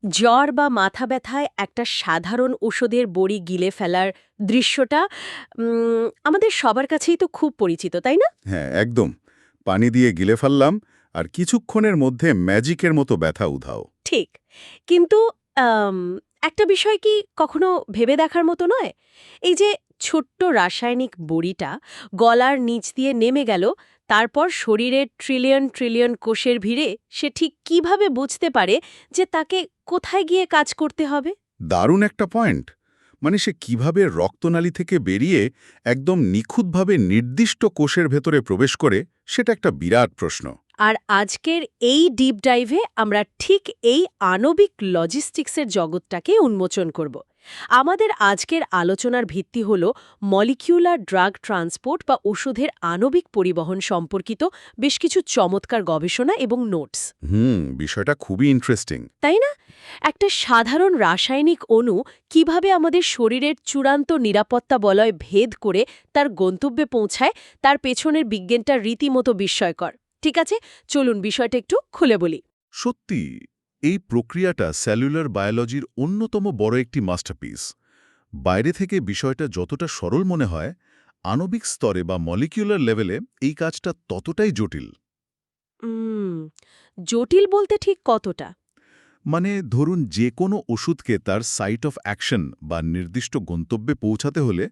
জ্বর বা মাথা ব্যথায় একটা সাধারণ ওষুধের বড়ি গিলে ফেলার দৃশ্যটা আমাদের সবার কাছেই তো খুব পরিচিত, তাই না? হ্যাঁ, একদম। পানি দিয়ে গিলে ফেললাম, আর কিছুক্ষণের মধ্যে ম্যাজিকের মতো ব্যথা উধাও। ঠিক। কিন্তু আম, একটা বিষয় কি কখনো ভেবে দেখার মতো নয়? এই যে ছোট্ট রাসায়নিক বড়িটা গলার নিচ দিয়ে নেমে গেল, তারপর শরীরের ট্রিলিয়ন ট্রিলিয়ন কোষের ভিড়ে সে ঠিক কিভাবে বুঝতে পারে যে তাকে কোথায় গিয়ে কাজ করতে হবে? দারুণ একটা পয়েন্ট। মানে সে কিভাবে রক্তনালী থেকে বেরিয়ে একদম নিখুঁতভাবে নির্দিষ্ট কোষের ভেতরে প্রবেশ করে, সেটা একটা বিরাট প্রশ্ন। আর আজকের এই ডিপ ডাইভে আমরা ঠিক এই আণবিক লজিস্টিক্সের জগৎটাকে উন্মোচন করব। আমাদের আজকের আলোচনার ভিত্তি হল মলিকিউলার ড্রাগ ট্রান্সপোর্ট বা ওষুধের আণবিক পরিবহন সম্পর্কিত বেশ কিছু চমৎকার গবেষণা এবং নোটস। বিষয়টা খুবই ইন্টারেস্টিং। তাই না? একটা সাধারণ রাসায়নিক অণু কিভাবে আমাদের শরীরের চূড়ান্ত নিরাপত্তা বলয় ভেদ করে তার গন্তব্যে পৌঁছায়, তার পেছনের বিজ্ঞানটা রীতিমতো বিস্ময়কর। ঠিক আছে, চলুন বিষয়টা একটু খুলে বলি। সত্যি, এই প্রক্রিয়াটা সেলুলার বায়োলজির অন্যতম বড় একটি মাস্টারপিস। বাইরে থেকে বিষয়টা যতটা সরল মনে হয়, আণবিক স্তরে বা মলিকিউলার লেভেলে এই কাজটা ততটাই জটিল। উম, জটিল বলতে ঠিক কতটা? মানে ধরুন, যে কোনো ওষুধকে তার সাইট অফ অ্যাকশন বা নির্দিষ্ট গন্তব্যে পৌঁছাতে হলে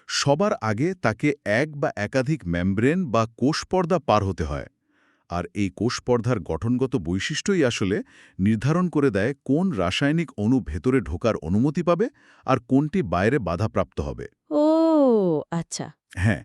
সবার আগে তাকে এক বা একাধিক মেমব্রেন বা কোষপর্দা পার হতে হয়। আর এই কোষপর্দার গঠনগত বৈশিষ্ট্যই আসলে নির্ধারণ করে দেয় কোন রাসায়নিক অণু ভেতরে ঢোকার অনুমতি পাবে আর কোনটি বাইরে বাধাপ্রাপ্ত হবে। ও আচ্ছা। হ্যাঁ,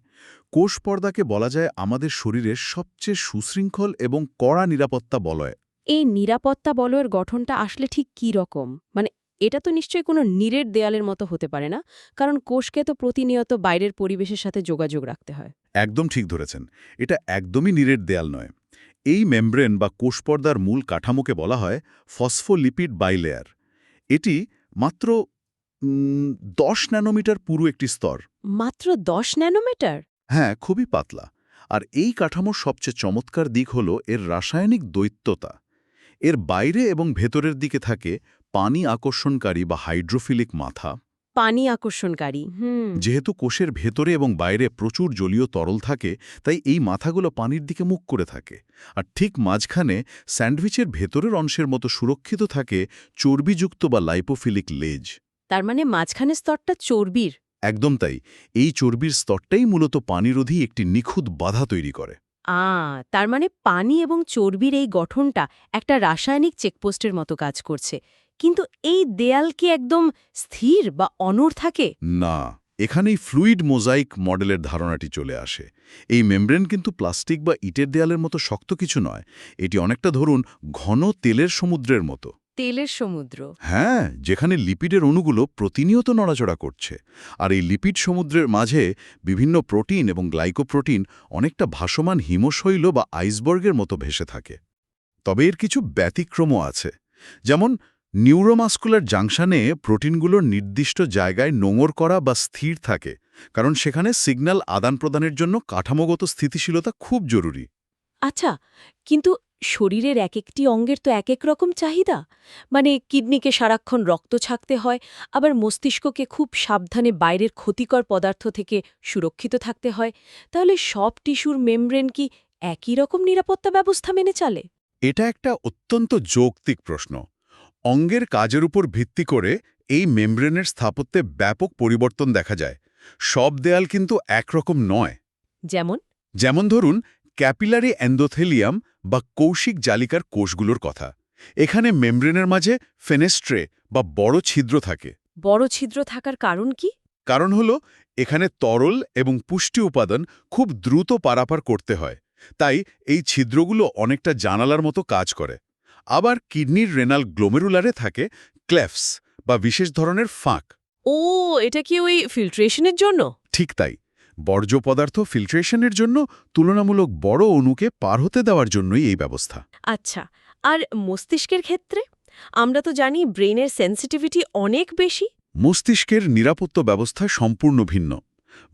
কোষপর্দাকে বলা যায় আমাদের শরীরের সবচেয়ে সুশৃঙ্খল এবং কড়া নিরাপত্তা বলয়। এই নিরাপত্তা বলয়ের গঠনটা আসলে ঠিক কী রকম? মানে এটা তো নিশ্চয়ই কোনো নীরের দেয়ালের মতো হতে পারে না, কারণ কোষকে তো প্রতিনিয়ত বাইরের পরিবেশের সাথে যোগাযোগ রাখতে হয়। একদম ঠিক ধরেছেন। এটা একদমই নীরের দেয়াল নয়। এই মেমব্রেন বা কোষপর্দার মূল কাঠামোকে বলা হয় ফসফোলিপিড বাইলেয়ার। এটি মাত্র ১০ ন্যানোমিটার পুরু একটি স্তর। মাত্র 10 ন্যানোমিটার? হ্যাঁ, খুবই পাতলা। আর এই কাঠামোর সবচেয়ে চমৎকার দিক হল এর রাসায়নিক দ্বৈততা। এর বাইরে এবং ভেতরের দিকে থাকে পানি আকর্ষণকারী বা হাইড্রোফিলিক মাথা। পানি আকর্ষণকারী, হুম। যেহেতু কোষের ভেতরে এবং বাইরে প্রচুর জলীয় তরল থাকে, তাই এই মাথাগুলো পানির দিকে মুখ করে থাকে। আর ঠিক মাঝখানে স্যান্ডউইচের ভেতরের অংশের মতো সুরক্ষিত থাকে চর্বিযুক্ত বা লাইপোফিলিক লেজ। তার মানে মাঝখানের স্তরটা চর্বির। একদম তাই। এই চর্বির স্তরটাই মূলত পানিরোধী একটি নিখুঁত বাধা তৈরি করে। তার মানে পানি এবং চর্বির এই গঠনটা একটা রাসায়নিক চেকপোস্টের মতো কাজ করছে। কিন্তু এই দেয়াল কি একদম স্থির বা অনড় থাকে? না, এখানেই ফ্লুইড মোজাইক মডেলের ধারণাটি চলে আসে। এই মেমব্রেন কিন্তু প্লাস্টিক বা ইটের দেয়ালের মতো শক্ত কিছু নয়। এটি অনেকটা ধরুন ঘন তেলের সমুদ্রের মতো। তেলের সমুদ্র? হ্যাঁ, যেখানে লিপিডের অণুগুলো প্রতিনিয়ত নড়াচড়া করছে। আর এই লিপিড সমুদ্রের মাঝে বিভিন্ন প্রোটিন এবং গ্লাইকোপ্রোটিন অনেকটা ভাসমান হিমশৈল বা আইসবার্গের মতো ভেসে থাকে। তবে এর কিছু ব্যতিক্রমও আছে। যেমন নিউরোমাস্কুলার জাংশনে প্রোটিনগুলোর নির্দিষ্ট জায়গায় নোঙর করা বা স্থির থাকে, কারণ সেখানে সিগন্যাল আদান-প্রদানের জন্য কাঠামোগত স্থিতিশীলতা খুব জরুরি। আচ্ছা, কিন্তু শরীরের একেকটি অঙ্গের তো একেক রকম চাহিদা। মানে কিডনিকে সারাক্ষণ রক্ত ছাকতে হয়, আবার মস্তিষ্ককে খুব সাবধানে বাইরের ক্ষতিকর পদার্থ থেকে সুরক্ষিত থাকতে হয়। তাহলে সব টিস্যুর মেমব্রেন কি একই রকম নিরাপত্তা ব্যবস্থা মেনে চলে? এটা একটা অত্যন্ত যৌক্তিক প্রশ্ন। অঙ্গের কাজের উপর ভিত্তি করে এই মেমব্রেনের স্থাপত্যে ব্যাপক পরিবর্তন দেখা যায়। সব দেয়াল কিন্তু একরকম নয়। যেমন? যেমন ধরুন ক্যাপিলারি এন্ডোথেলিয়াম বা কৌশিক জালিকার কোষগুলোর কথা। এখানে মেমব্রেনের মাঝে ফেনেস্ট্রে বা বড় ছিদ্র থাকে। বড় ছিদ্র থাকার কারণ কি? কারণ হল এখানে তরল এবং পুষ্টি উপাদান খুব দ্রুত পারাপার করতে হয়। তাই এই ছিদ্রগুলো অনেকটা জানালার মতো কাজ করে। আবার কিডনির রেনাল গ্লোমেরুলারে থাকে ক্লেফস বা বিশেষ ধরনের ফাঁক। ও, এটা কি ওই ফিল্ট্রেশনের জন্য? ঠিক তাই। বর্জ্য পদার্থ ফিল্ট্রেশনের জন্য তুলনামূলক বড় অণুকে পার হতে দেওয়ার জন্যই এই ব্যবস্থা। আচ্ছা, আর মস্তিষ্কের ক্ষেত্রে? আমরা তো জানি ব্রেনের সেন্সিটিভিটি অনেক বেশি। মস্তিষ্কের নিরাপত্তা ব্যবস্থা সম্পূর্ণ ভিন্ন।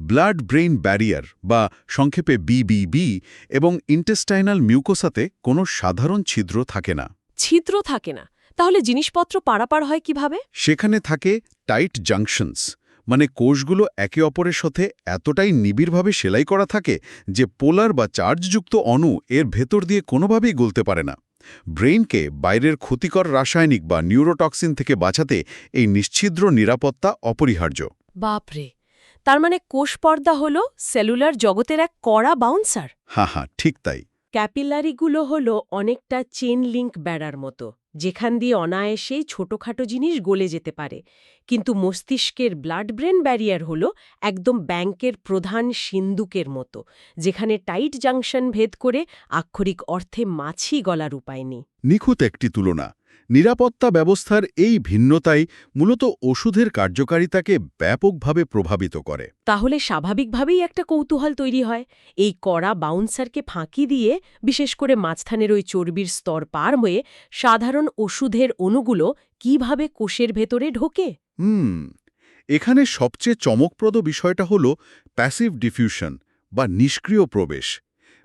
ব্লাড ব্রেইন ব্যারিয়ার বা সংক্ষেপে বিবিবি এবং ইন্টেস্টাইনাল মিউকোসাতে কোনো সাধারণ ছিদ্র থাকে না। ছিদ্র থাকে না? তাহলে জিনিসপত্র পারাপার হয় কিভাবে? সেখানে থাকে টাইট জাংশনস, মানে কোষগুলো একে অপরের সাথে এতটাই নিবিড়ভাবে সেলাই করা থাকে যে পোলার বা চার্জযুক্ত অণু এর ভেতর দিয়ে কোনোভাবেই গলতে পারে না। ব্রেইনকে বাইরের ক্ষতিকর রাসায়নিক বা নিউরোটক্সিন থেকে বাঁচাতে এই নিশ্ছিদ্র নিরাপত্তা অপরিহার্য। বাপরে, তার মানে কোষ পর্দা হলো সেলুলার জগতের এক কড়া বাউন্সার। হ্যাঁ, ঠিক তাই। ক্যাপিলারিগুলো হলো অনেকটা চেন লিঙ্ক বেড়ার মতো, যেখান দিয়ে অনায়াসেই ছোটখাটো জিনিস গলে যেতে পারে। কিন্তু মস্তিষ্কের ব্লাড ব্রেন ব্যারিয়ার হলো একদম ব্যাংকের প্রধান সিন্দুকের মতো, যেখানে টাইট জাংশন ভেদ করে আক্ষরিক অর্থে মাছি গলার উপায় নেই। নিখুঁত একটি তুলনা। নিরাপত্তা ব্যবস্থার এই ভিন্নতাই মূলত ওষুধের কার্যকারিতাকে ব্যাপকভাবে প্রভাবিত করে। তাহলে স্বাভাবিকভাবেই একটা কৌতূহল তৈরি হয়, এই কড়া বাউন্সারকে ফাঁকি দিয়ে, বিশেষ করে মাঝখানের ওই চর্বির স্তর পার হয়ে সাধারণ ওষুধের অণুগুলো কিভাবে কোষের ভেতরে ঢোকে। এখানে সবচেয়ে চমকপ্রদ বিষয়টা হল প্যাসিভ ডিফিউশন বা নিষ্ক্রিয় প্রবেশ।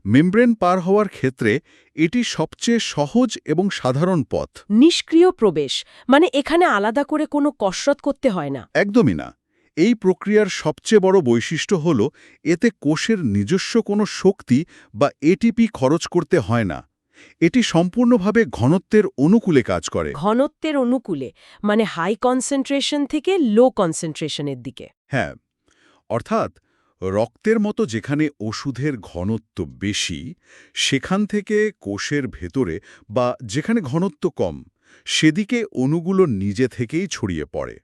মেমব্রেন পার হওয়ার ক্ষেত্রে এটি সবচেয়ে সহজ এবং সাধারণ পথ। নিষ্ক্রিয় প্রবেশ মানে এখানে আলাদা করে কোনো কসরত করতে হয় না। একদমই না। এই প্রক্রিয়ার সবচেয়ে বড় বৈশিষ্ট্য হল এতে কোষের নিজস্ব কোনো শক্তি বা এটিপি খরচ করতে হয় না। এটি সম্পূর্ণভাবে ঘনত্বের অনুকূলে কাজ করে। ঘনত্বের অনুকূলে মানে হাই কনসেন্ট্রেশন থেকে লো কনসেন্ট্রেশনের দিকে। হ্যাঁ, অর্থাৎ রক্তের মতো যেখানে ওষুধের ঘনত্ব বেশি, সেখান থেকে কোষের ভেতরে বা যেখানে ঘনত্ব কম, সেদিকে অণুগুলো নিজে থেকেই ছড়িয়ে পড়ে।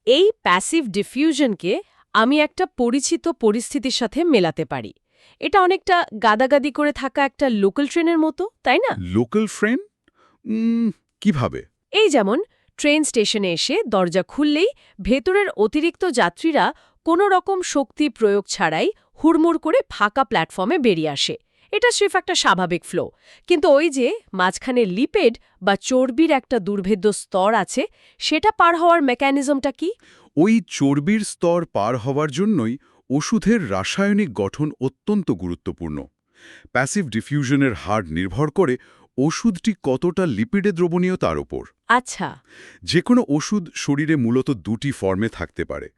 এই প্যাসিভ ডিফিউশনকে আমি একটা পরিচিত পরিস্থিতির সাথে মেলাতে পারি। এটা অনেকটা গাদাগাদি করে থাকা একটা লোকাল ট্রেনের মতো, তাই না? Local train? কিভাবে? এই যেমন ট্রেন স্টেশনে এসে দরজা খুললেই ভেতরের অতিরিক্ত যাত্রীরা কোনো রকম শক্তি প্রয়োগ ছাড়াই হুড়মুড় করে ফাঁকা প্ল্যাটফর্মে বেরিয়ে আসে। এটা স্রেফ একটা স্বাভাবিক ফ্লো। কিন্তু ওই যে মাঝখানে লিপিড বা চর্বির একটা দুর্ভেদ্য স্তর আছে, সেটা পার হওয়ার মেকানিজমটা কি? ওই চর্বির স্তর পার হওয়ার জন্যই ওষুধের রাসায়নিক গঠন অত্যন্ত গুরুত্বপূর্ণ। প্যাসিভ ডিফিউশনের হার নির্ভর করে ওষুধটি কতটা লিপিডে দ্রবণীয় তার ওপর। আচ্ছা। যে কোনো ওষুধ শরীরে মূলত দুটি ফর্মে থাকতে পারে।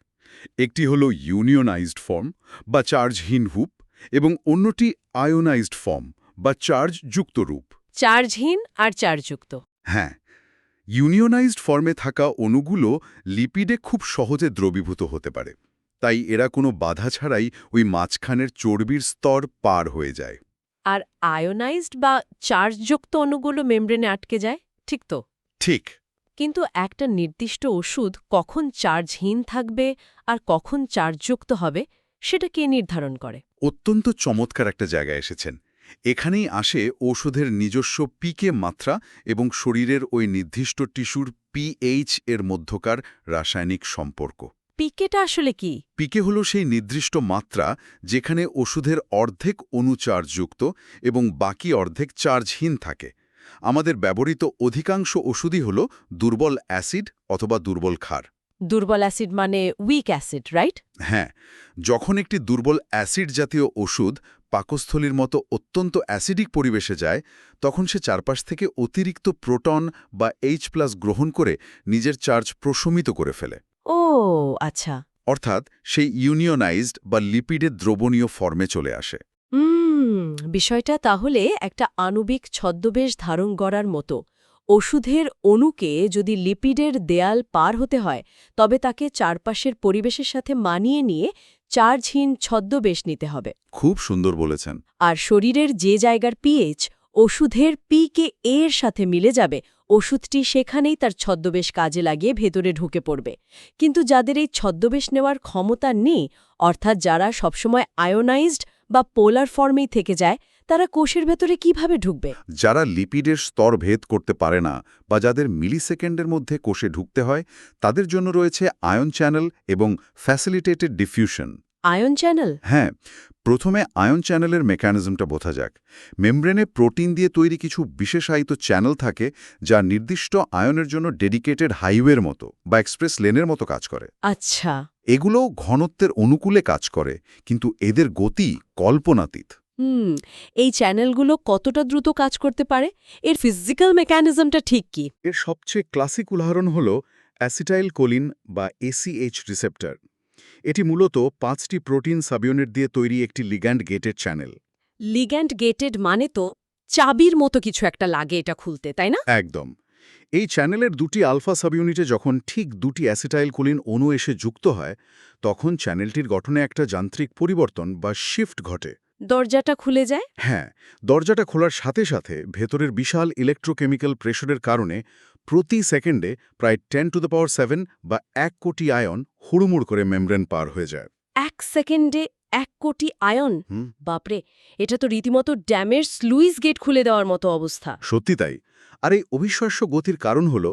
একটি হল ইউনিয়নাইজড ফর্ম বা চার্জহীন রূপ, এবং অন্যটি আয়োনাইজড ফর্ম বা চার্জযুক্ত রূপ। চার্জহীন আর চার্জযুক্ত। হ্যাঁ, ইউনিয়নাইজড ফর্মে থাকা অণুগুলো লিপিডে খুব সহজে দ্রবীভূত হতে পারে, তাই এরা কোনো বাধা ছাড়াই ওই মাঝখানের চর্বির স্তর পার হয়ে যায়। আর আয়োনাইজড বা চার্জযুক্ত অণুগুলো মেমব্রেনে আটকে যায়, ঠিক তো? ঠিক। কিন্তু একটা নির্দিষ্ট ওষুধ কখন চার্জহীন থাকবে আর কখন চার্জযুক্ত হবে, সেটা কে নির্ধারণ করে? অত্যন্ত চমৎকার একটা জায়গায় এসেছেন। এখানেই আসে ওষুধের নিজস্ব পিকে মাত্রা এবং শরীরের ওই নির্দিষ্ট টিস্যুর পিএইচ এর মধ্যকার রাসায়নিক সম্পর্ক। পিকেটা আসলে কি? পিকে হল সেই নির্দিষ্ট মাত্রা যেখানে ওষুধের অর্ধেক অণু চার্জযুক্ত এবং বাকি অর্ধেক চার্জহীন থাকে। আমাদের ব্যবহৃত অধিকাংশ ওষুধই হল দুর্বল অ্যাসিড অথবা দুর্বল ক্ষার। দুর্বল অ্যাসিড মানে উইক অ্যাসিড, রাইট? হ্যাঁ, যখন একটি দুর্বল অ্যাসিড জাতীয় ওষুধ পাকস্থলীর মতো অত্যন্ত অ্যাসিডিক পরিবেশে যায়, তখন সে চারপাশ থেকে অতিরিক্ত প্রোটন বা H+ গ্রহণ করে নিজের চার্জ প্রশমিত করে ফেলে। ও আচ্ছা। অর্থাৎ সেই ইউনিয়নাইজড বা লিপিডের দ্রবণীয় ফর্মে চলে আসে। বিষয়টা তাহলে একটা আণবিক ছদ্মবেশ ধারণ করার মতো। ওষুধের অণুকে যদি লিপিডের দেয়াল পার হতে হয়, তবে তাকে চারপাশের পরিবেশের সাথে মানিয়ে নিয়ে চার্জহীন ছদ্মবেশ নিতে হবে। খুব সুন্দর বলেছেন। আর শরীরের যে জায়গার পিএইচ ওষুধের পিকে এর সাথে মিলে যাবে, ওষুধটি সেখানেই তার ছদ্মবেশ কাজে লাগিয়ে ভেতরে ঢুকে পড়বে। কিন্তু যাদের এই ছদ্মবেশ নেওয়ার ক্ষমতা নেই, অর্থাৎ যারা সবসময় আয়োনাইজড বা পোলার ফর্মেই থেকে যায়, তারা কোষের ভেতরে কিভাবে ঢুকবে? যারা লিপিডের স্তর ভেদ করতে পারে না বা যাদের মিলিসেকেন্ডের মধ্যে কোষে ঢুকতে হয়, তাদের জন্য রয়েছে আয়ন চ্যানেল এবং ফ্যাসিলিটেটেড ডিফিউশন। Ion channel? হ্যাঁ, প্রথমে আয়ন চ্যানেলের মেকানিজমটা বোঝা যাক। মেমব্রেনে প্রোটিন দিয়ে তৈরি কিছু বিশেষায়িত চ্যানেল থাকে যা নির্দিষ্ট আয়নের জন্য ডেডিকেটেড হাইওয়ের মতো বা এক্সপ্রেস লেনের মতো কাজ করে। আচ্ছা। এগুলো ঘনত্বের অনুকূলে কাজ করে, কিন্তু এদের গতি কল্পনাতীত। হুম এই চ্যানেলগুলো কতটা দ্রুত কাজ করতে পারে এর ফিজিক্যাল মেকানিজমটা ঠিক কি? এর সবচেয়ে ক্লাসিক উদাহরণ হল অ্যাসিটাইল কোলিন বা এসিএইচ রিসেপ্টর। এটি মূলত 5টি প্রোটিন সাবইউনিট দিয়ে তৈরি একটি ligand gated channel. Ligand gated মানে তো চাবির মতো কিছু একটা লাগে এটা খুলতে, তাই না? একদম। এই চ্যানেলের দুটি আলফা সাবইউনিটে যখন ঠিক দুটি অ্যাসিটাইল কোলিন অণু এসে যুক্ত হয়, তখন চ্যানেলটির গঠনে একটা যান্ত্রিক পরিবর্তন বা শিফট ঘটে। দরজাটা খুলে যায়। হ্যাঁ, দরজাটা খোলার সাথে সাথে ভেতরের বিশাল ইলেকট্রোকেমিক্যাল প্রেশারের কারণে প্রতি সেকেন্ডে প্রায় 10⁷ বা 1 কোটি আয়ন হুড়ুমুড় করে মেমব্রেন পার হয়ে যায়। 1 সেকেন্ডে 1 কোটি আয়ন! হুম, বাপরে, এটা তো রীতিমতো ড্যামের স্লুইস গেট খুলে দেওয়ার মতো অবস্থা। সত্যি তাই। আর এই অবিশ্বাস্য গতির কারণ হল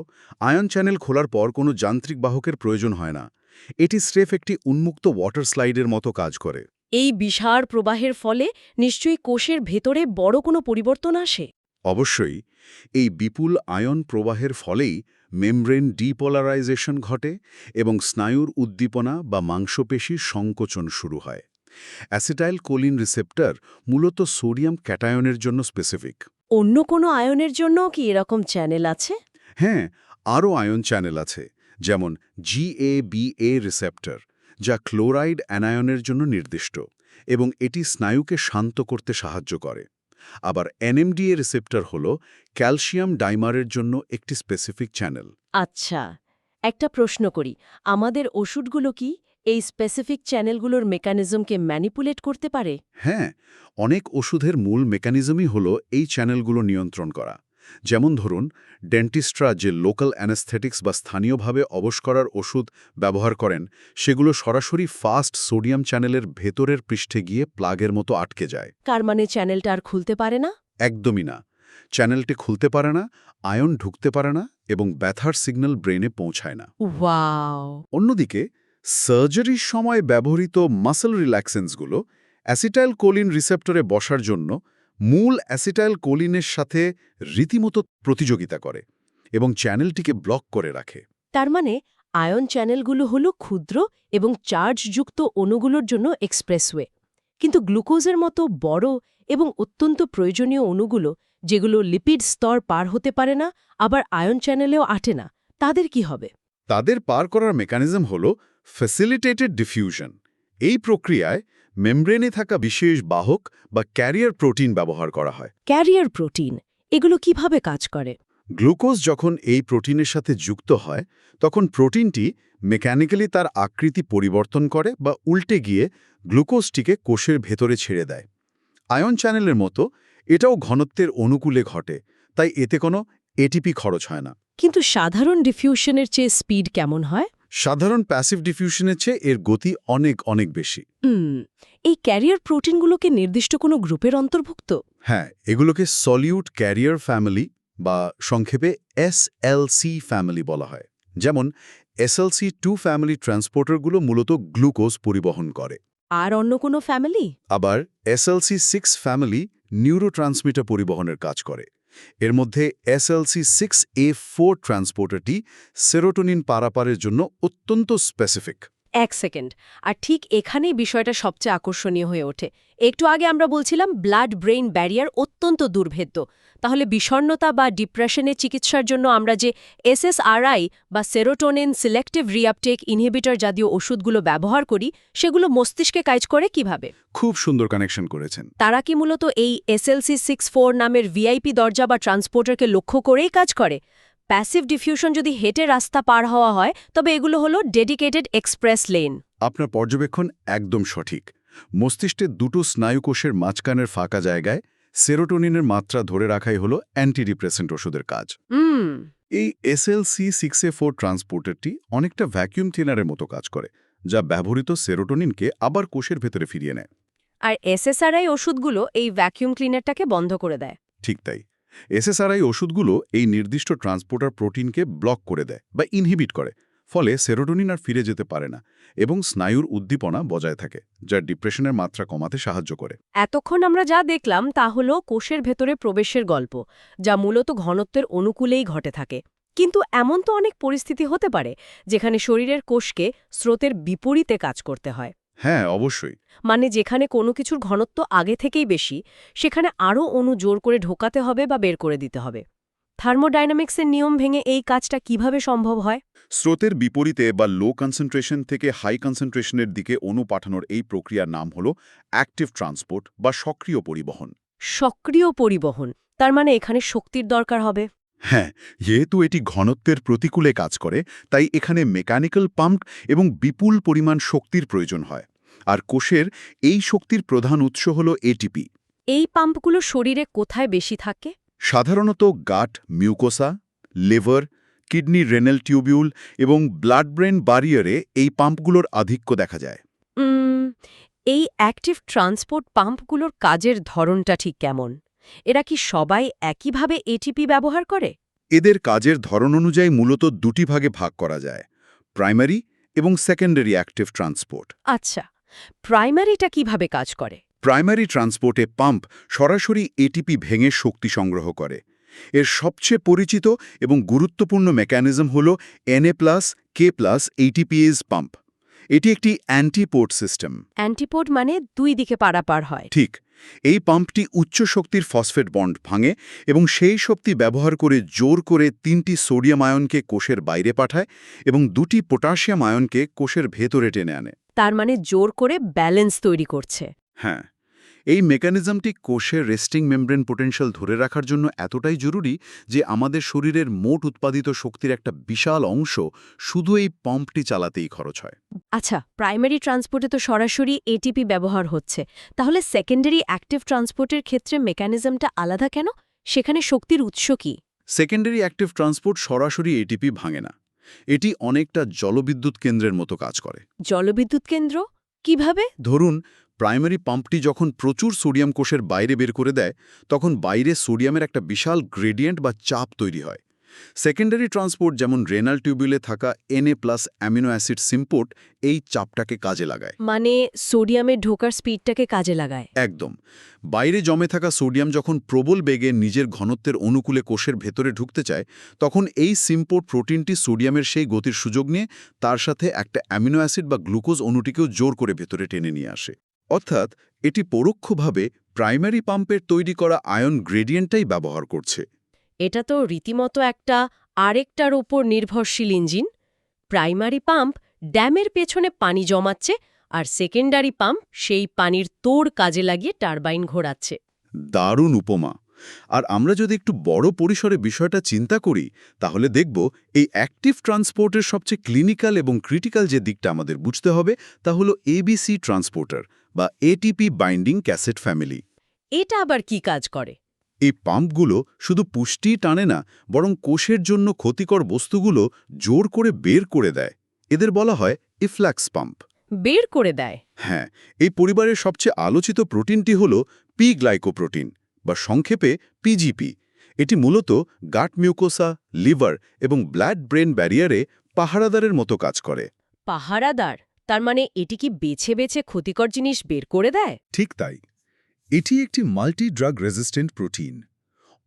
আয়ন চ্যানেল খোলার পর কোনো যান্ত্রিক বাহকের প্রয়োজন হয় না। এটি স্রেফ একটি উন্মুক্ত ওয়াটার স্লাইডের মতো কাজ করে। এই বিশাল প্রবাহের ফলে নিশ্চয়ই কোষের ভেতরে বড় কোনো পরিবর্তন আসে। অবশ্যই এই বিপুল আয়ন প্রবাহের ফলেই মেমব্রেন ডিপোলারাইজেশন ঘটে এবং স্নায়ুর উদ্দীপনা বা মাংসপেশির সংকোচন শুরু হয়। অ্যাসিটাইল কোলিন রিসেপ্টর মূলত সোডিয়াম ক্যাটায়নের জন্য স্পেসিফিক। অন্য কোনো আয়নের জন্যও কি এরকম চ্যানেল আছে? হ্যাঁ, আরও আয়ন চ্যানেল আছে, যেমন GABA রিসেপ্টর, যা ক্লোরাইড অ্যানায়নের জন্য নির্দিষ্ট এবং এটি স্নায়ুকে শান্ত করতে সাহায্য করে। আবার NMDA রিসেপ্টর হল ক্যালসিয়াম ডাইমারের জন্য একটি স্পেসিফিক চ্যানেল। আচ্ছা, একটা প্রশ্ন করি, আমাদের ওষুধগুলো কি এই স্পেসিফিক চ্যানেলগুলোর মেকানিজমকে ম্যানিপুলেট করতে পারে? হ্যাঁ, অনেক ওষুধের মূল মেকানিজমই হল এই চ্যানেলগুলো নিয়ন্ত্রণ করা। যেমন ধরুন, ডেন্টিস্টরা যে লোকাল অ্যানেস্থেটিক্স বা স্থানীয়ভাবে অবশ করার ওষুধ ব্যবহার করেন, সেগুলো সরাসরি ফাস্ট সোডিয়াম চ্যানেলের ভেতরের পৃষ্ঠে গিয়ে প্লাগের মতো আটকে যায়। কার মানে চ্যানেলটা আর খুলতে পারে না? একদমই না। চ্যানেলটি খুলতে পারে না, আয়ন ঢুকতে পারে না এবং ব্যথার সিগন্যাল ব্রেনে পৌঁছায় না। ওয়াও! অন্যদিকে সার্জারির সময় ব্যবহৃত মাসল রিল্যাক্সেন্সগুলো অ্যাসিটাইল কোলিন রিসেপ্টরে বসার জন্য মূল অ্যাসিটাইল কোলিনের সাথে রীতিমতো প্রতিযোগিতা করে এবং চ্যানেলটিকে ব্লক করে রাখে। তার মানে আয়ন চ্যানেলগুলো হলো ক্ষুদ্র এবং চার্জযুক্ত অণুগুলোর জন্য এক্সপ্রেসওয়ে। কিন্তু গ্লুকোজের মতো বড় এবং অত্যন্ত প্রয়োজনীয় অণুগুলো, যেগুলো লিপিড স্তর পার হতে পারে না, আবার আয়ন চ্যানেলেও আটে না, তাদের কি হবে? তাদের পার করার মেকানিজম হল ফ্যাসিলিটেটেড ডিফিউশন। এই প্রক্রিয়ায় মেমব্রেনে থাকা বিশেষ বাহক বা ক্যারিয়ার প্রোটিন ব্যবহার করা হয়। ক্যারিয়ার প্রোটিন, এগুলো কিভাবে কাজ করে? গ্লুকোজ যখন এই প্রোটিনের সাথে যুক্ত হয়, তখন প্রোটিনটি মেকানিক্যালি তার আকৃতি পরিবর্তন করে বা উল্টে গিয়ে গ্লুকোজটিকে কোষের ভেতরে ছেড়ে দেয়। আয়ন চ্যানেলের মতো এটাও ঘনত্বের অনুকূলে ঘটে, তাই এতে কোনো এটিপি খরচ হয় না। কিন্তু সাধারণ ডিফিউশনের চেয়ে স্পিড কেমন হয়? সাধারণ প্যাসিভ ডিফিউশনের চেয়ে এর গতি অনেক অনেক বেশি। এই ক্যারিয়ার প্রোটিনগুলোকে নির্দিষ্ট কোনো গ্রুপের অন্তর্ভুক্ত? হ্যাঁ, এগুলোকে সলিউট ক্যারিয়ার ফ্যামিলি বা সংক্ষেপে SLC ফ্যামিলি বলা হয়। যেমন SLC2 ফ্যামিলি ট্রান্সপোর্টারগুলো মূলত গ্লুকোজ পরিবহন করে। আর অন্য কোনো ফ্যামিলি? আবার SLC6 ফ্যামিলি নিউরোট্রান্সমিটার পরিবহনের কাজ করে। এর মধ্যে SLC6A4 ট্রান্সপোর্টারটি সেরোটোনিন পারাপারের জন্য অত্যন্ত স্পেসিফিক। 1 সেকেন্ড, আর ঠিক এখানেই বিষয়টা সবচেয়ে আকর্ষণীয় হয়ে ওঠে। একটু আগে আমরা বলছিলাম ব্লাড ব্রেইন ব্যারিয়ার অত্যন্ত দুর্ভেদ্য। তাহলে বিষণ্ণতা বা ডিপ্রেশনের চিকিৎসার জন্য আমরা যে SSRI বা সেরোটোনিন সিলেক্টিভ রিআপটেক ইনহিবিটর জাতীয় ওষুধগুলো ব্যবহার করি, সেগুলো মস্তিষ্কে কাজ করে কিভাবে? খুব সুন্দর কানেকশন করেছেন। তারা কি মূলত এই SLC64 নামের ভিআইপি দরজা বা ট্রান্সপোর্টারকে লক্ষ্য করেই কাজ করে? প্যাসিভ ডিফিউশন যদি হেঁটে রাস্তা পার হওয়া হয়, তবে এগুলো হলো ডেডিকেটেড এক্সপ্রেস লেন। আপনার পর্যবেক্ষণ একদম সঠিক। মস্তিষ্কের দুটো স্নায়ুকোষের মাঝখানের ফাঁকা জায়গায় সেরোটোনিনের মাত্রা ধরে রাখাই হল অ্যান্টিডিপ্রেসেন্ট ওষুধের কাজ। এই SLC6A4 ট্রান্সপোর্টারটি অনেকটা ভ্যাকিউম ক্লিনারের মতো কাজ করে, যা ব্যবহৃত সেরোটোনিনকে আবার কোষের ভেতরে ফিরিয়ে নেয়। আর SSRI ওষুধগুলো এই ভ্যাকিউম ক্লিনারটাকে বন্ধ করে দেয়। ঠিক তাই। SSRI ওষুধগুলো এই নির্দিষ্ট ট্রান্সপোর্টার প্রোটিনকে ব্লক করে দেয় বা ইনহিবিট করে, ফলে সেরোটোনিন আর ফিরে যেতে পারে না এবং স্নায়ুর উদ্দীপনা বজায় থাকে, যা ডিপ্রেশনের মাত্রা কমাতে সাহায্য করে। এতক্ষণ আমরা যা দেখলাম তা হলো কোষের ভেতরে প্রবেশের গল্প, যা মূলত ঘনত্বের অনুকূলেই ঘটে থাকে। কিন্তু এমন তো অনেক পরিস্থিতি হতে পারে যেখানে শরীরের কোষকে স্রোতের বিপরীতে কাজ করতে হয়। হ্যাঁ, অবশ্যই। মানে যেখানে কোনো কিছুর ঘনত্ব আগে থেকেই বেশি, সেখানে আরও অণু জোর করে ঢোকাতে হবে বা বের করে দিতে হবে। থার্মোডাইনামিক্সের নিয়ম ভেঙে এই কাজটা কিভাবে সম্ভব হয়? স্রোতের বিপরীতে বা লো কনসেন্ট্রেশন থেকে হাই কনসেন্ট্রেশনের দিকে অণু পাঠানোর এই প্রক্রিয়ার নাম হল অ্যাক্টিভ ট্রান্সপোর্ট বা সক্রিয় পরিবহন। সক্রিয় পরিবহন, তার মানে এখানে শক্তির দরকার হবে। হ্যাঁ, যেহেতু এটি ঘনত্বের প্রতিকূলে কাজ করে, তাই এখানে মেকানিক্যাল পাম্প এবং বিপুল পরিমাণ শক্তির প্রয়োজন হয়। আর কোষের এই শক্তির প্রধান উৎস হল এটিপি। এই পাম্পগুলো শরীরে কোথায় বেশি থাকে? সাধারণত gut mucosa, liver, kidney renal tubule এবং ব্লাড ব্রেন ব্যারিয়ারে এই পাম্পগুলোর আধিক্য দেখা যায়। উম, এই অ্যাক্টিভ ট্রান্সপোর্ট পাম্পগুলোর কাজের ধরনটা ঠিক কেমন? এরা কি সবাই একইভাবে এটিপি ব্যবহার করে? এদের কাজের ধরন অনুযায়ী মূলত দুটি ভাগে ভাগ করা যায়: প্রাইমারি এবং সেকেন্ডারি অ্যাক্টিভ ট্রান্সপোর্ট। আচ্ছা, প্রাইমারিটা কিভাবে কাজ করে? প্রাইমারি ট্রান্সপোর্টে পাম্প সরাসরি এটিপি ভেঙে শক্তি সংগ্রহ করে। এর সবচেয়ে পরিচিত এবং গুরুত্বপূর্ণ মেকানিজম হল Na+K+ ATPase পাম্প। এটি একটি অ্যান্টিপোর্ট সিস্টেম। অ্যান্টিপোড মানে দুই দিকে পারাপার হয়। ঠিক, এই পাম্পটি উচ্চ শক্তির ফসফেট বন্ড ভাঙে এবং সেই শক্তি ব্যবহার করে জোর করে 3টি সোডিয়াম আয়নকে কোষের বাইরে পাঠায় এবং 2টি পটাশিয়াম আয়নকে কোষের ভেতরে টেনে আনে। তার মানে জোর করে ব্যালেন্স তৈরি করছে। হ্যাঁ, এই মেকানিজমটি কোষের রেস্টিং মেমব্রেন পোটেনশিয়াল ধরে রাখার জন্য এতটাই জরুরি যে আমাদের শরীরের মোট উৎপাদিত শক্তির একটা বিশাল অংশ শুধু এই পাম্পটি চালাতেই খরচ হয়। আচ্ছা, প্রাইমারি ট্রান্সপোর্টে তো সরাসরি এটিপি ব্যবহার হচ্ছে, তাহলে সেকেন্ডারি অ্যাক্টিভ ট্রান্সপোর্টের ক্ষেত্রে মেকানিজমটা আলাদা কেন? সেখানে শক্তির উৎস কি? সেকেন্ডারি অ্যাক্টিভ ট্রান্সপোর্ট সরাসরি এটিপি ভাঙে না। এটি অনেকটা জলবিদ্যুৎ কেন্দ্রের মতো কাজ করে। জলবিদ্যুৎ কেন্দ্র? কিভাবে? ধরুন, প্রাইমারি পাম্পটি যখন প্রচুর সোডিয়াম কোষের বাইরে বের করে দেয়, তখন বাইরে সোডিয়ামের একটা বিশাল গ্রেডিয়েন্ট বা চাপ তৈরি হয়। সেকেন্ডারি ট্রান্সপোর্ট যেমন রেনাল টিউবিউলে থাকা Na+ অ্যামিনো অ্যাসিড সিম্পোর্ট এই চাপটাকে কাজে লাগায়। মানে সোডিয়ামের ঢোকার স্পিডটাকে কাজে লাগায়। একদম। বাইরে জমে থাকা সোডিয়াম যখন প্রবল বেগে নিজের ঘনত্বের অনুকূলে কোষের ভেতরে ঢুকতে চায়, তখন এই সিম্পোর্ট প্রোটিনটি সোডিয়ামের সেই গতির সুযোগ নিয়ে তার সাথে একটা অ্যামিনো অ্যাসিড বা গ্লুকোজ অণুটিকেও জোর করে ভেতরে টেনে নিয়ে আসে। অর্থাৎ এটি পরোক্ষভাবে প্রাইমারি পাম্পের তৈরি করা আয়ন গ্রেডিয়েন্টটাই ব্যবহার করছে। এটা তো রীতিমতো একটা আরেকটার ওপর নির্ভরশীল ইঞ্জিন। প্রাইমারি পাম্প ড্যামের পেছনে পানি জমাচ্ছে, আর সেকেন্ডারি পাম্প সেই পানির তোড় কাজে লাগিয়ে টারবাইন ঘোরাচ্ছে। দারুণ উপমা। আর আমরা যদি একটু বড় পরিসরে বিষয়টা চিন্তা করি, তাহলে দেখব এই অ্যাক্টিভ ট্রান্সপোর্টের সবচেয়ে ক্লিনিক্যাল এবং ক্রিটিক্যাল যে দিকটা আমাদের বুঝতে হবে তা হলো ABC ট্রান্সপোর্টার বা এটিপি বাইন্ডিং ক্যাসেট ফ্যামিলি। এটা আবার কি কাজ করে? এই পাম্পগুলো শুধু পুষ্টি টানে না, বরং কোষের জন্য ক্ষতিকর বস্তুগুলো জোর করে বের করে দেয়। এদের বলা হয় ইফ্ল্যাক্স পাম্প। বের করে দেয়? হ্যাঁ, এই পরিবারের সবচেয়ে আলোচিত প্রোটিনটি হল পি গ্লাইকোপ্রোটিন বা সংক্ষেপে পিজিপি। এটি মূলত গাট মিউকোসা, লিভার এবং ব্লাড ব্রেন ব্যারিয়ারে পাহারাদারের মতো কাজ করে। পাহারাদার? তার মানে এটি কি বেছে বেছে ক্ষতিকর জিনিস বের করে দেয়? ঠিক তাই। এটি একটি মাল্টি ড্রাগ রেজিস্ট্যান্ট প্রোটিন।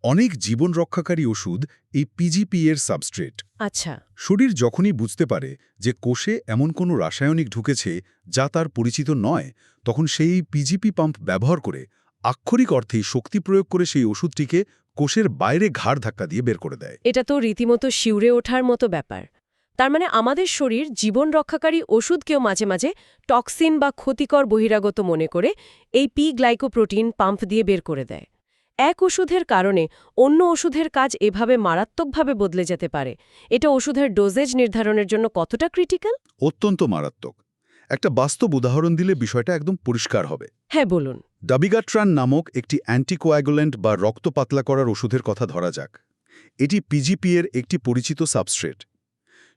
অনেক জীবন রক্ষাকারী ওষুধ এই পিজিপি এর সাবস্ট্রেট। আচ্ছা। শরীর যখনই বুঝতে পারে যে কোষে এমন কোনো রাসায়নিক ঢুকেছে যা তার পরিচিত নয়, তখন সেই পিজিপি পাম্প ব্যবহার করে আক্ষরিক অর্থেই শক্তি প্রয়োগ করে সেই ওষুধটিকে কোষের বাইরে ঘাড় ধাক্কা দিয়ে বের করে দেয়। এটা তো রীতিমতো শিউরে ওঠার মতো ব্যাপার। তার মানে আমাদের শরীর জীবন রক্ষাকারী ওষুধকেও মাঝে মাঝে টক্সিন বা ক্ষতিকর বহিরাগত মনে করে এই পি গ্লাইকোপ্রোটিন পাম্প দিয়ে বের করে দেয়। এক ওষুধের কারণে অন্য ওষুধের কাজ এভাবে মারাত্মকভাবে বদলে যেতে পারে। এটা ওষুধের ডোজেজ নির্ধারণের জন্য কতটা ক্রিটিক্যাল? অত্যন্ত মারাত্মক। একটা বাস্তব উদাহরণ দিলে বিষয়টা একদম পরিষ্কার হবে। হ্যাঁ, বলুন। ডাবিগাট্রান নামক একটি অ্যান্টিকোয়াগুল্যান্ট বা রক্ত পাতলা করার ওষুধের কথা ধরা যাক। এটি পিজিপি এর একটি পরিচিত সাবস্ট্রেট।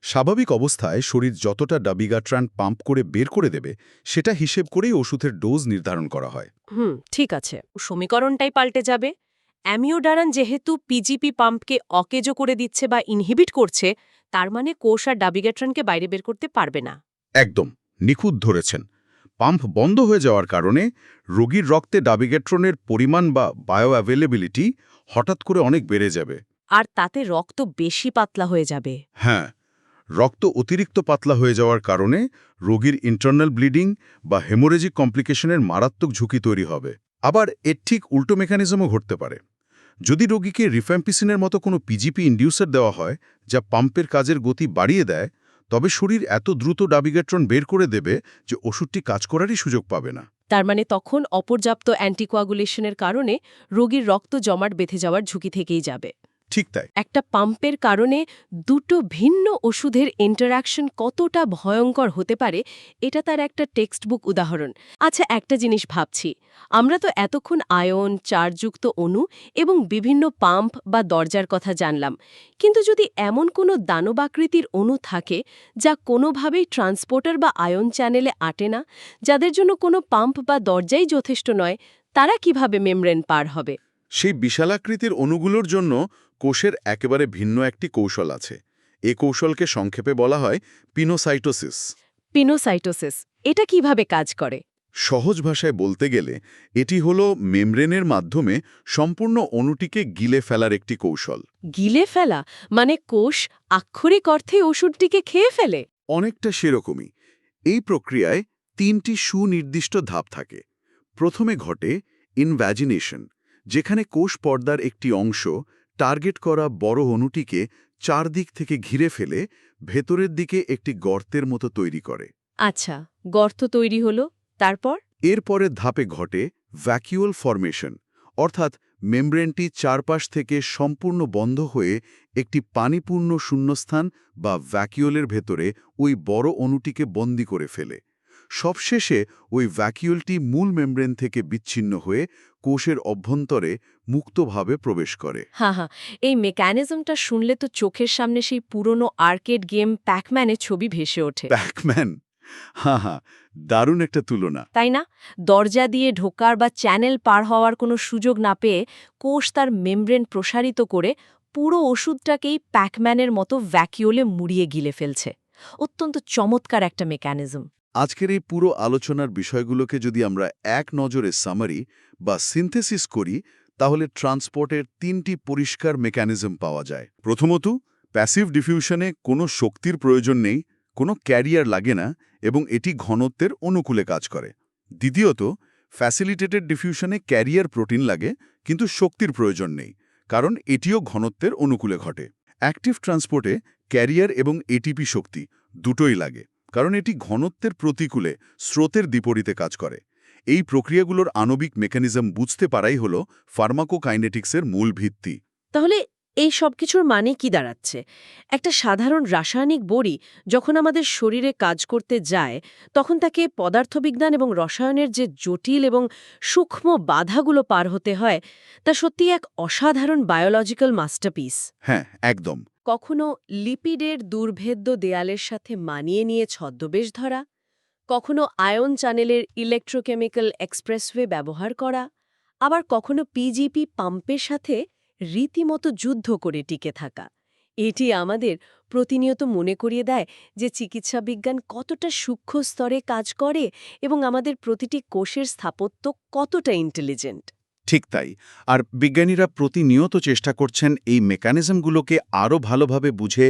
স্বাভাবিক অবস্থায় শরীর যতটা ডাবিগাট্রান পাম্প করে বের করে দেবে, সেটা হিসেব করেই ওষুধের ডোজ নির্ধারণ করা হয়। ঠিক আছে। সমীকরণটাই পাল্টে যাবে। অ্যামিওডারান যেহেতু পিজিপি পাম্পকে অকেজো করে দিচ্ছে বা ইনহিবিট করছে, তার মানে কোষ আর ডাবিগ্যাট্রনকে বাইরে বের করতে পারবে না। একদম নিখুঁত ধরেছেন। পাম্প বন্ধ হয়ে যাওয়ার কারণে রোগীর রক্তে ডাবিগ্যাট্রনের পরিমাণ বা বায়ো অ্যাভেলেবিলিটি হঠাৎ করে অনেক বেড়ে যাবে। আর তাতে রক্ত বেশি পাতলা হয়ে যাবে। হ্যাঁ, রক্ত অতিরিক্ত পাতলা হয়ে যাওয়ার কারণে রোগীর ইন্টারনাল ব্লিডিং বা হেমোরেজিক কমপ্লিকেশনের মারাত্মক ঝুঁকি তৈরি হবে। আবার এর ঠিক উল্টো মেকানিজমও ঘটতে পারে। যদি রোগীকে রিফ্যাম্পিসিনের মতো কোনো পিজিপি ইন্ডিউসার দেওয়া হয়, যা পাম্পের কাজের গতি বাড়িয়ে দেয়, তবে শরীর এত দ্রুত ডাবিগ্যাট্রন বের করে দেবে যে ওষুধটি কাজ করারই সুযোগ পাবে না। তার মানে তখন অপর্যাপ্ত অ্যান্টিকোয়াগুলেশনের কারণে রোগীর রক্ত জমাট বেঁধে যাওয়ার ঝুঁকি থেকেই যাবে। ঠিক তাই। একটা পাম্পের কারণে দুটো ভিন্ন ওষুধের ইন্টারঅ্যাকশন কতটা ভয়ঙ্কর হতে পারে, এটা তার একটা টেক্সটবুক উদাহরণ। আচ্ছা, একটা জিনিস ভাবছি, আমরা তো এতক্ষণ আয়ন, চার্জযুক্ত অণু এবং বিভিন্ন পাম্প বা দরজার কথা জানলাম, কিন্তু যদি এমন কোনো দানবাকৃতির অণু থাকে যা কোনোভাবেই ট্রান্সপোর্টার বা আয়ন চ্যানেলে আটে না, যাদের জন্য কোনো পাম্প বা দরজাই যথেষ্ট নয়, তারা কিভাবে মেমব্রেন পার হবে? সেই বিশালাকৃতির অণুগুলোর জন্য কোষের একেবারে ভিন্ন একটি কৌশল আছে। এ কৌশলকে সংক্ষেপে বলা হয় পিনোসাইটোসিস। পিনোসাইটোসিস, এটা কিভাবে কাজ করে? সহজ ভাষায় বলতে গেলে এটি হলো মেমব্রেনের মাধ্যমে সম্পূর্ণ অণুটিকে গিলে ফেলার একটি কৌশল। গিলে ফেলা মানে কোষ আক্ষরিক অর্থে ওষুধটিকে খেয়ে ফেলে? অনেকটা সেরকমই। এই প্রক্রিয়ায় 3টি সুনির্দিষ্ট ধাপ থাকে। প্রথমে ঘটে ইনভ্যাজিনেশন, যেখানে কোষ পর্দার একটি অংশ টার্গেট করা বড় অণুটিকে চারদিক থেকে ঘিরে ফেলে ভেতরের দিকে একটি গর্তের মতো তৈরি করে। আচ্ছা, গর্ত তৈরি হলো, তারপর? এর পরের ধাপে ঘটে ভ্যাকিউল ফরমেশন, অর্থাৎ মেমব্রেনটি চারপাশ থেকে সম্পূর্ণ বন্ধ হয়ে একটি পানিপূর্ণ শূন্যস্থান বা ভ্যাকিউলের ভেতরে ওই বড় অণুটিকে বন্দি করে ফেলে। সবশেষে ওই ভ্যাকিউলটি মূল মেমব্রেন থেকে বিচ্ছিন্ন হয়ে কোষের অভ্যন্তরে মুক্তভাবে প্রবেশ করে। হ্যাঁ, এই মেকানিজমটা শুনলে তো চোখের সামনে সেই পুরনো আর্কেড গেম প্যাকম্যানের ছবি ভেসে ওঠে। প্যাকম্যান, হ্যাঁ, দারুণ একটা তুলনা। তাই না? দরজা দিয়ে ঢোকার বা চ্যানেল পার হওয়ার কোনো সুযোগ না পেয়ে কোষ তার মেমব্রেন প্রসারিত করে পুরো ওষুধটাকেই প্যাকম্যানের মতো ভ্যাকিউলে মুড়িয়ে গিলে ফেলছে। অত্যন্ত চমৎকার একটা মেকানিজম। আজকের এই পুরো আলোচনার বিষয়গুলোকে যদি আমরা এক নজরে সামারি বা সিনথেসিস করি, তাহলে ট্রান্সপোর্টের 3টি পরিষ্কার মেকানিজম পাওয়া যায়। প্রথমত, প্যাসিভ ডিফিউশনে কোনো শক্তির প্রয়োজন নেই, কোনো ক্যারিয়ার লাগে না এবং এটি ঘনত্বের অনুকূলে কাজ করে। দ্বিতীয়ত, ফ্যাসিলিটেটেড ডিফিউশনে ক্যারিয়ার প্রোটিন লাগে, কিন্তু শক্তির প্রয়োজন নেই, কারণ এটিও ঘনত্বের অনুকূলে ঘটে। অ্যাক্টিভ ট্রান্সপোর্টে ক্যারিয়ার এবং এটিপি শক্তি দুটোই লাগে, কারণ এটি ঘনত্বের প্রতিকূলে স্রোতের বিপরীতে কাজ করে। এই প্রক্রিয়াগুলোর আণবিক মেকানিজম বুঝতে পারাই হল ফার্মাকোকাইনেটিক্সের মূল ভিত্তি। তাহলে এই সব কিছুর মানে কি দাঁড়াচ্ছে? একটা সাধারণ রাসায়নিক বড়ি যখন আমাদের শরীরে কাজ করতে যায়, তখন তাকে পদার্থবিজ্ঞান এবং রসায়নের যে জটিল এবং সূক্ষ্ম বাধাগুলো পার হতে হয়, তা সত্যি এক অসাধারণ বায়োলজিক্যাল মাস্টারপিস। হ্যাঁ, একদম। কখনো লিপিডের দুর্ভেদ্য দেয়ালের সাথে মানিয়ে নিয়ে ছদ্মবেশ ধরা, কখনো আয়ন চ্যানেলের ইলেকট্রোকেমিক্যাল এক্সপ্রেসওয়ে ব্যবহার করা, আবার কখনো পিজিপি পাম্পের সাথে রীতিমতো যুদ্ধ করে টিকে থাকা। এটি আমাদের প্রতিনিয়ত মনে করিয়ে দেয় যে চিকিৎসা বিজ্ঞান কতটা সূক্ষ্ম স্তরে কাজ করে এবং আমাদের প্রতিটি কোষের স্থাপত্য কতটা ইন্টেলিজেন্ট। ঠিক তাই। আর বিজ্ঞানীরা প্রতিনিয়ত চেষ্টা করছেন এই মেকানিজমগুলোকে আরও ভালোভাবে বুঝে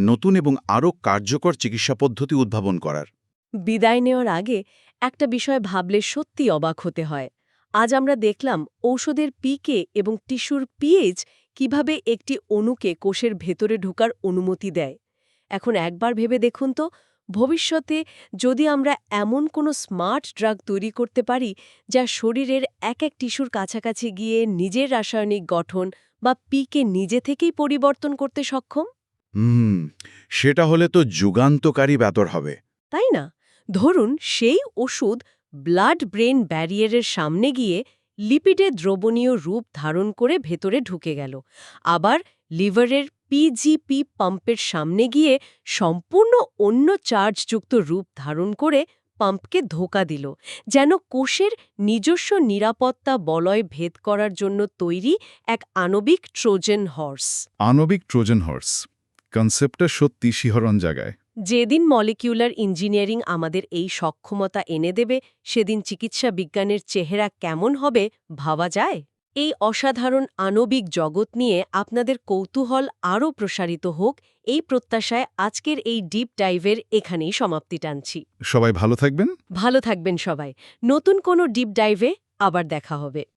নতুন এবং আরও কার্যকর চিকিৎসা পদ্ধতি উদ্ভাবন করার। বিদায় নেওয়ার আগে একটা বিষয় ভাবলে সত্যি অবাক হতে হয়। আজ আমরা দেখলাম ঔষধের পিকে এবং টিস্যুর পিএইচ কিভাবে একটি অণুকে কোষের ভেতরে ঢোকার অনুমতি দেয়। এখন একবার ভেবে দেখুন তো, ভবিষ্যতে যদি আমরা এমন কোনো স্মার্ট ড্রাগ তৈরি করতে পারি যা শরীরের এক টিস্যুর কাছাকাছি গিয়ে নিজের রাসায়নিক গঠন বা পিকে নিজে থেকেই পরিবর্তন করতে সক্ষম। সেটা হলে তো যুগান্তকারী ব্যাপার হবে। তাই না? ধরুন সেই ওষুধ ব্লাড ব্রেন ব্যারিয়ারের সামনে গিয়ে লিপিডে দ্রবণীয় রূপ ধারণ করে ভেতরে ঢুকে গেল, আবার লিভারের পিজিপি পাম্পের সামনে গিয়ে সম্পূর্ণ অন্য চার্জযুক্ত রূপ ধারণ করে পাম্পকে ধোঁকা দিল, যেন কোষের নিজস্ব নিরাপত্তা বলয় ভেদ করার জন্য তৈরি এক আণবিক ট্রোজেন হর্স। আণবিক ট্রোজান হর্স কনসেপ্টটা সত্যি শিহরণ জাগায়। যেদিন মলিকিউলার ইঞ্জিনিয়ারিং আমাদের এই সক্ষমতা এনে দেবে, সেদিন চিকিৎসা বিজ্ঞানের চেহারা কেমন হবে ভাবা যায়? এই অসাধারণ আণবিক জগৎ নিয়ে আপনাদের কৌতূহল আরও প্রসারিত হোক এই প্রত্যাশায় আজকের এই ডিপ ডাইভের এখানেই সমাপ্তি টানছি। সবাই ভালো থাকবেন। ভালো থাকবেন সবাই। নতুন কোনো ডিপ ডাইভে আবার দেখা হবে।